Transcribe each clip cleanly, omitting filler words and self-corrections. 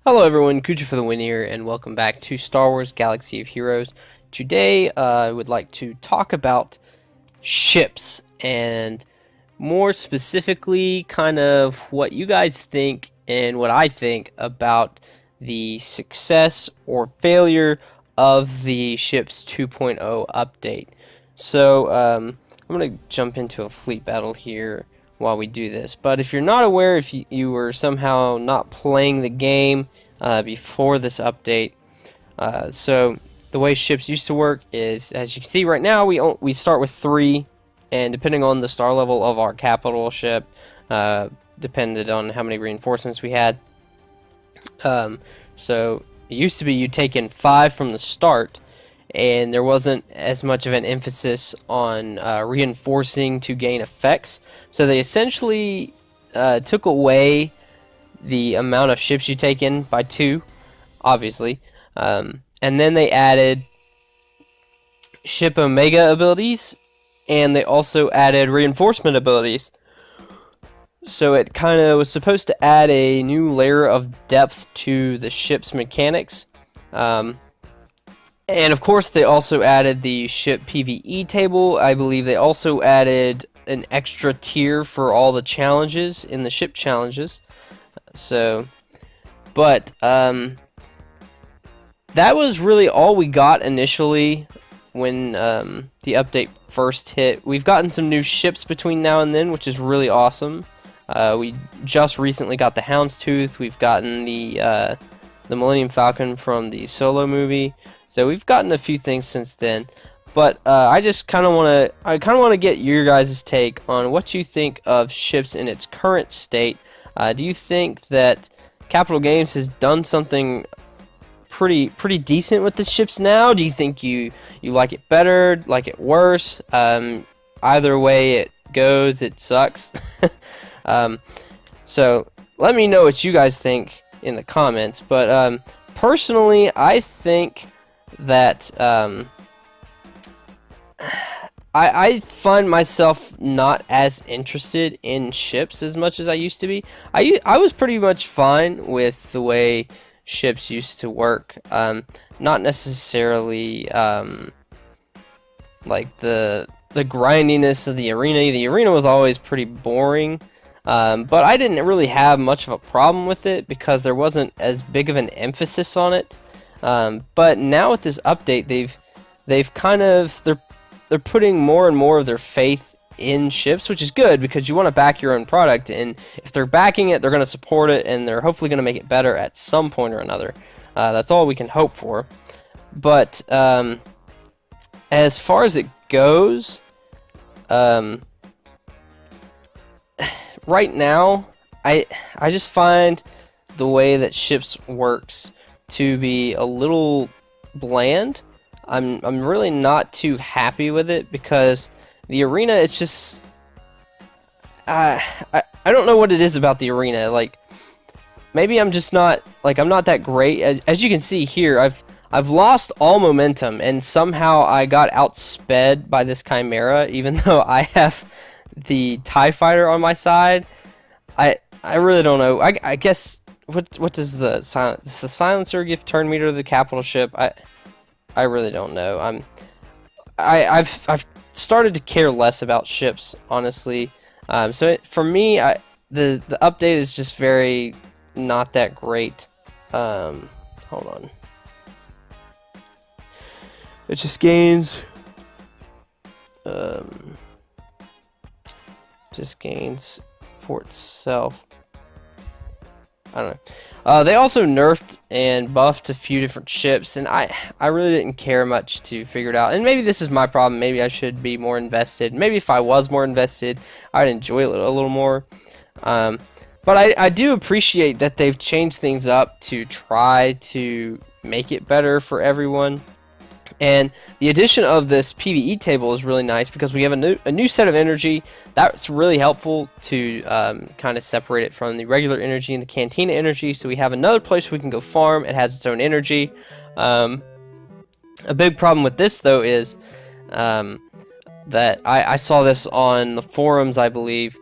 Hello everyone, Kuja for the win here, and welcome back to Star Wars Galaxy of Heroes. Today, I would like to talk about ships, and more specifically, kind of what you guys think and what I think about the success or failure of the Ships 2.0 update. So, I'm going to jump into a fleet battle here while we do this. But if you're not aware, if you were somehow not playing the game before this update, so the way ships used to work is, as you can see right now, we start with 3, and depending on the star level of our capital ship, depended on how many reinforcements we had. So it used to be you take in 5 from the start, and there wasn't as much of an emphasis on reinforcing to gain effects. So they essentially took away the amount of ships you take in by 2, obviously. And then they added ship Omega abilities, and they also added reinforcement abilities. So it kind of was supposed to add a new layer of depth to the ship's mechanics. And of course they also added the ship PvE table. I believe they also added an extra tier for all the challenges in the ship challenges. So, but that was really all we got initially when the update first hit. We've gotten some new ships between now and then, which is really awesome. We just recently got the Houndstooth. We've gotten the Millennium Falcon from the Solo movie. So we've gotten a few things since then. But I just kind of want to get your guys' take on what you think of ships in its current state. Do you think that Capital Games has done something pretty decent with the ships now? Do you think you like it better, like it worse? Either way it goes, it sucks. So let me know what you guys think in the comments. But personally, I think that I find myself not as interested in ships as much as I used to be. I was pretty much fine with the way ships used to work. Not necessarily like the grindiness of the arena. The arena was always pretty boring. But I didn't really have much of a problem with it because there wasn't as big of an emphasis on it. But now with this update, they've kind of they're putting more and more of their faith in ships, which is good because you want to back your own product, and if they're backing it, they're going to support it, and they're hopefully going to make it better at some point or another. That's all we can hope for. But as far as it goes, right now, I just find the way that ships works to be a little bland. I'm really not too happy with it because the arena, it's just I don't know what it is about the arena. Like, maybe I'm just not, like, I'm not that great. As you can see here, I've lost all momentum, and somehow I got outsped by this Chimera, even though I have the TIE Fighter on my side. I really don't know. I guess what does the silencer give turn meter to the capital ship? I really don't know. I've started to care less about ships, honestly. So for me, the update is just very not that great. Hold on. It just gains. Just gains for itself. I don't know. They also nerfed and buffed a few different ships, and I really didn't care much to figure it out. And maybe this is my problem. Maybe I should be more invested. Maybe if I was more invested, I'd enjoy it a little more. But I do appreciate that they've changed things up to try to make it better for everyone. And the addition of this PvE table is really nice because we have a new set of energy. That's really helpful to kind of separate it from the regular energy and the Cantina energy. So we have another place we can go farm. It has its own energy. A big problem with this, though, is that I saw this on the forums, I believe.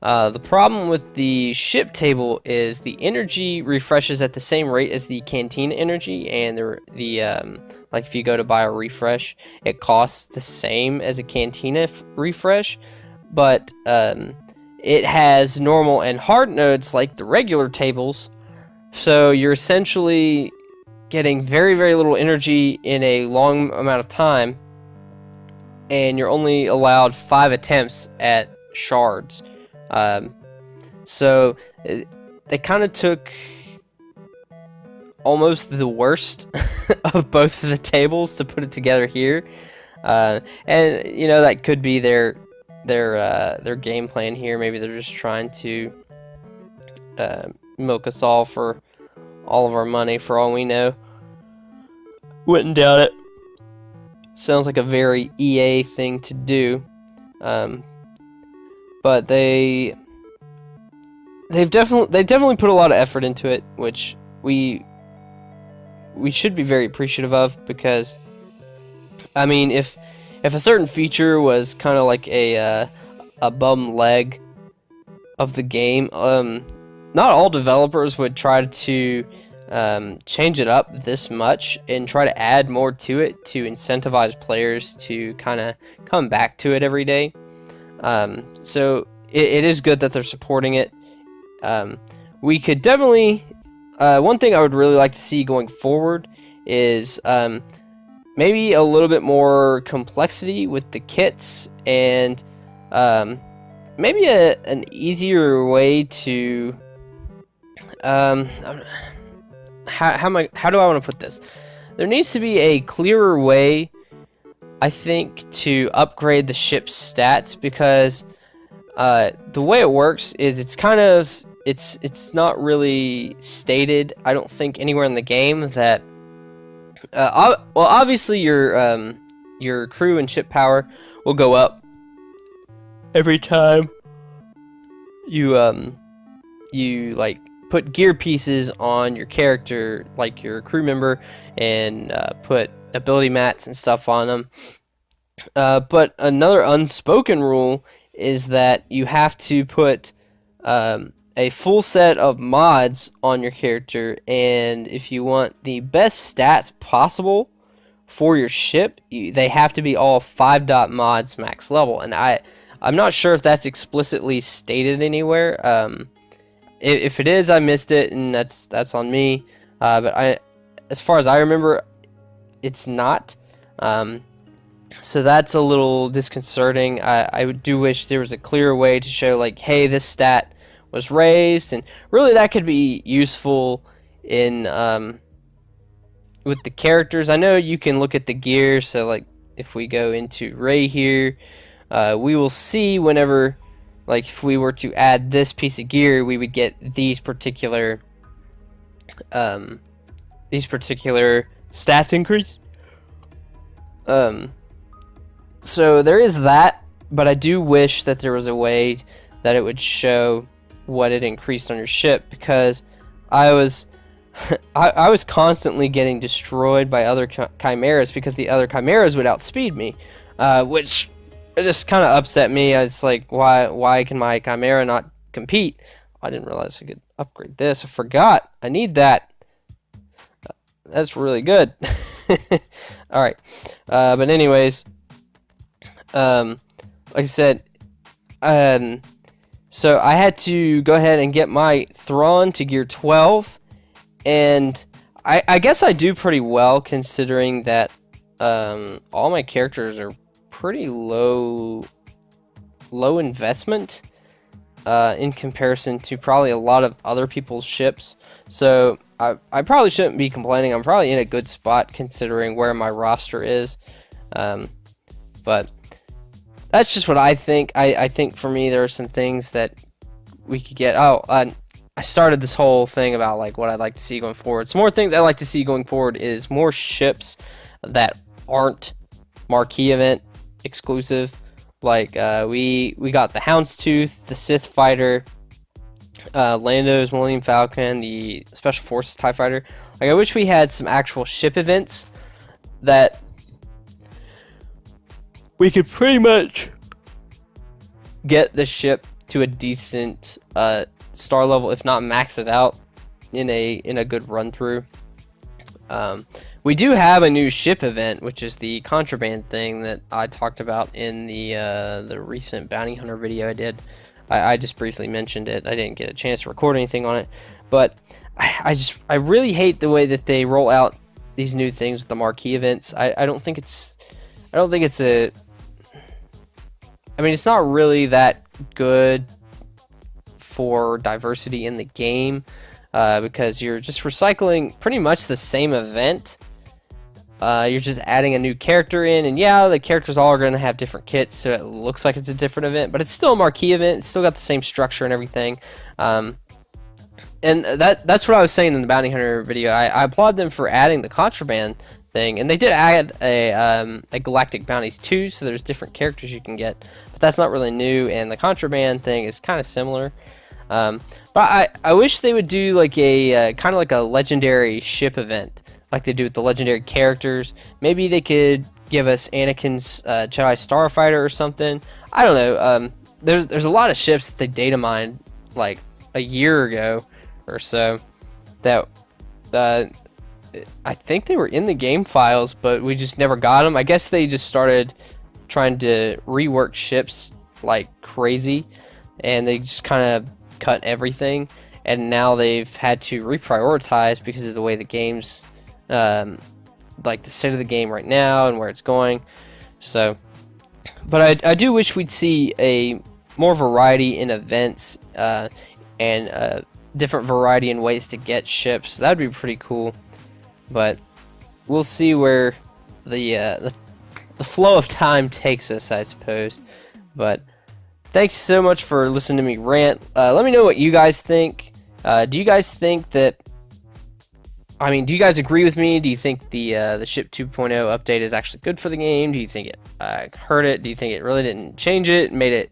The problem with the ship table is the energy refreshes at the same rate as the cantina energy, and like if you go to buy a refresh, it costs the same as a cantina refresh, but it has normal and hard nodes like the regular tables, so you're essentially getting very, very little energy in a long amount of time, and you're only allowed 5 attempts at shards. So they kind of took almost the worst of both of the tables to put it together here, and you know, that could be their game plan here. Maybe they're just trying to milk us all for all of our money, for all we know. Wouldn't doubt it. Sounds like a very EA thing to do. But they've definitely put a lot of effort into it, which we should be very appreciative of, because I mean, if a certain feature was kind of like a bum leg of the game, not all developers would try to change it up this much and try to add more to it to incentivize players to kind of come back to it every day. So it is good that they're supporting it. We could definitely, one thing I would really like to see going forward is maybe a little bit more complexity with the kits, and maybe an easier way to how do I want to put this? There needs to be a clearer way, I think, to upgrade the ship's stats, because the way it works is it's kind of it's not really stated, I don't think, anywhere in the game that well, obviously your crew and ship power will go up every time you like put gear pieces on your character, like your crew member, and put ability mats and stuff on them. But another unspoken rule is that you have to put a full set of mods on your character, and if you want the best stats possible for your ship, they have to be all 5 mods max level. And I'm not sure if that's explicitly stated anywhere. If it is, I missed it, and that's on me. But as far as I remember, it's not. So that's a little disconcerting. I do wish there was a clearer way to show, like, hey, this stat was raised, and really that could be useful in with the characters. I know you can look at the gear, so like if we go into Ray here, we will see whenever, like, if we were to add this piece of gear, we would get these particular stats increase. So there is that, but I do wish that there was a way that it would show what it increased on your ship, because I was constantly getting destroyed by other chimeras, because the other chimeras would outspeed me, which just kind of upset me. I was like, why can my chimera not compete? I didn't realize I could upgrade this. I forgot. I need that. That's really good. All right, but anyways, like I said, so I had to go ahead and get my Thrawn to gear 12, and I guess I do pretty well, considering that all my characters are pretty low investment in comparison to probably a lot of other people's ships. So I probably shouldn't be complaining. I'm probably in a good spot considering where my roster is. But that's just what I think. I think for me, there are some things that we could get. I started this whole thing about like what I'd like to see going forward. Some more things I'd like to see going forward is more ships that aren't marquee event exclusive. Like we got the Houndstooth, the Sith Fighter, Lando's Millennium Falcon, the Special Forces TIE Fighter. Like, I wish we had some actual ship events that we could pretty much get the ship to a decent star level, if not max it out in a good run through. We do have a new ship event, which is the contraband thing that I talked about in the recent bounty hunter video I did. I just briefly mentioned it. I didn't get a chance to record anything on it, but I really hate the way that they roll out these new things with the marquee events. I don't think it's a. I mean, it's not really that good for diversity in the game, because you're just recycling pretty much the same event. You're just adding a new character in, and yeah, the characters all are going to have different kits, so it looks like it's a different event, but it's still a marquee event. It's still got the same structure and everything. And that's what I was saying in the bounty hunter video. I applaud them for adding the contraband thing, and they did add a galactic bounties too, so there's different characters you can get, but that's not really new, and the contraband thing is kind of similar. But I wish they would do like a kind of like a legendary ship event, like they do with the legendary characters. Maybe they could give us Anakin's Jedi Starfighter or something. I don't know. There's a lot of ships that they data mined like a year ago or so that I think they were in the game files, but we just never got them. I guess they just started trying to rework ships like crazy, and they just kind of cut everything, and now they've had to reprioritize because of the way the game's like the state of the game right now and where it's going. So, but I do wish we'd see a more variety in events and different variety in ways to get ships. That'd be pretty cool. But we'll see where the flow of time takes us, I suppose. But thanks so much for listening to me rant. Let me know what you guys think. Do you guys think that? I mean, do you guys agree with me? Do you think the Ship 2.0 update is actually good for the game? Do you think it hurt it? Do you think it really didn't change it, made it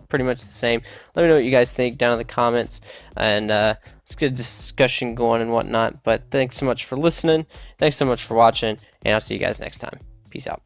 pretty much the same? Let me know what you guys think down in the comments, and let's get a discussion going and whatnot. But thanks so much for listening. Thanks so much for watching, and I'll see you guys next time. Peace out.